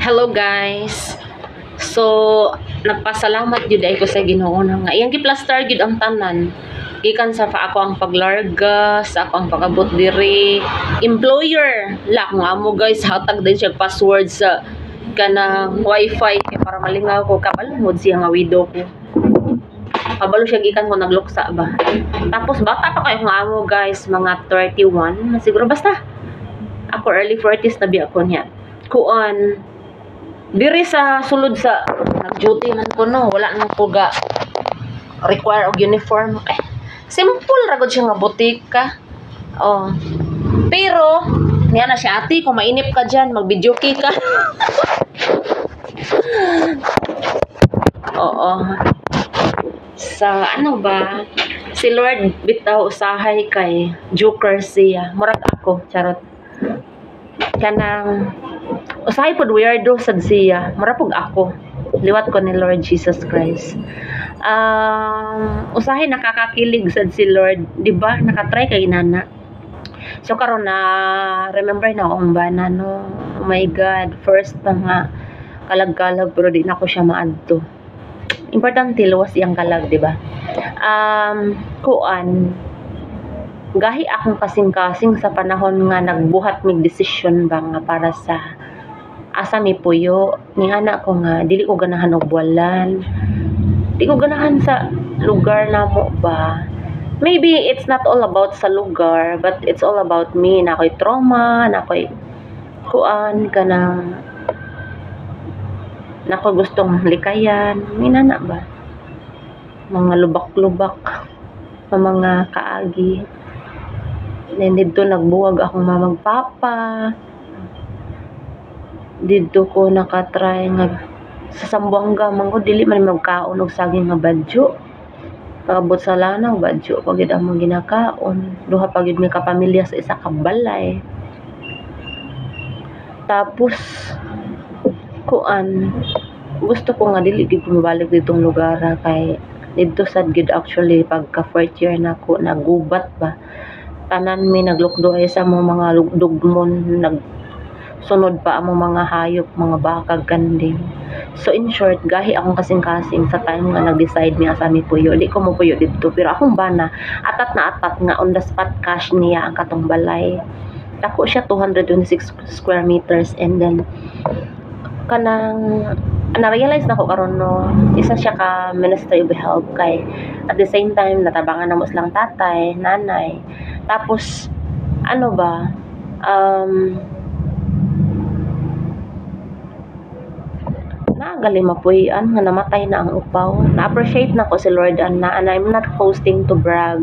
Hello guys. So nagpasalamat jud ay ko sa Ginoo nga iyang giplaster gid ang tanan. Gikan sa ako ang paglarga, sa ako ang pagabot diri. Employer, la kung amo guys hatag din siya password sa kanang wifi para malingaw ko kabalungod siya nga widow ko. Kabalo siya gikan ko nagluksa ba. Tapos bata pa kayo nga amo guys, mga 31 siguro basta. Ako early 40s na bi ako niya. Kuan diri sa sulod sa nag-duty man ko no, wala nang ko ga require og uniform. Simple ra gud siya nga butika. Oh. Pero niya na siya ati kung mainip ka diyan, mag-video ka. Oo. Sa ano ba? Si Lord bitaw usahay kay joker siya. Murag ako, charot. Kanang usahay pod weirdo sad siya. Mura pug ako. Liwat ko ni Lord Jesus Christ. Usahay nakakakilig sad si Lord, di ba? Nakatry kay nana. So karon na remember na akong bana no. Oh my God, first pa nga kalag-kalag pero di na ko siya maadto. Importante luwas iyang kalag, di ba? Kuan gahi akong kasing-kasing sa panahon nga nagbuhat mig desisyon ba nga para sa asa mi puyo ning anak ko nga dili ko ganahan og buwalan, di ko ganahan sa lugar namo ba. Maybe it's not all about sa lugar but it's all about me na ako'y trauma, na ako'y kuan kanang na ako gustong likayan minana ba mga lubak-lubak mga kaagi. Then dito nagbuwag akong mamagpapa. Dito ko nakatry nga sa Sambuanga man ko dili man magkaon og saging nga badyo. Pagabot sa lanaw badyo pagid among ginakaon. Duha pagid mi ka pamilya sa isa ka balay. Tapos kuan gusto ko nga dili gid ko mabalik ditong lugar kay dito sad gid actually pagka fourth year nako nagubat ba. Tanan mi naglukdo ay sa mga dugmon, nagsunod pa ang mga hayop, mga baka, ganding. So in short, gahi akong kasing-kasing sa time nga nag-decide mi asa mi puyo. Di ko mo puyo dito, pero akong bana atat na atat nga on the spot cash niya ang katong balay. Ako siya 226 square meters and then kanang na-realize na ko karon no, isa siya ka Ministry of Health kay at the same time natabangan na mo silang tatay, nanay. Tapos ano ba nagalimapuyan nga namatay na ang upaw. Na-appreciate na ko si Lord and I'm not posting to brag.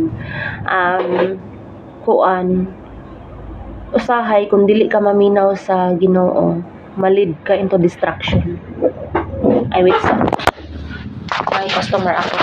Kuan usahay kung dili ka maminaw sa Ginoo, malid ka into distraction. I wait sa may customer ako.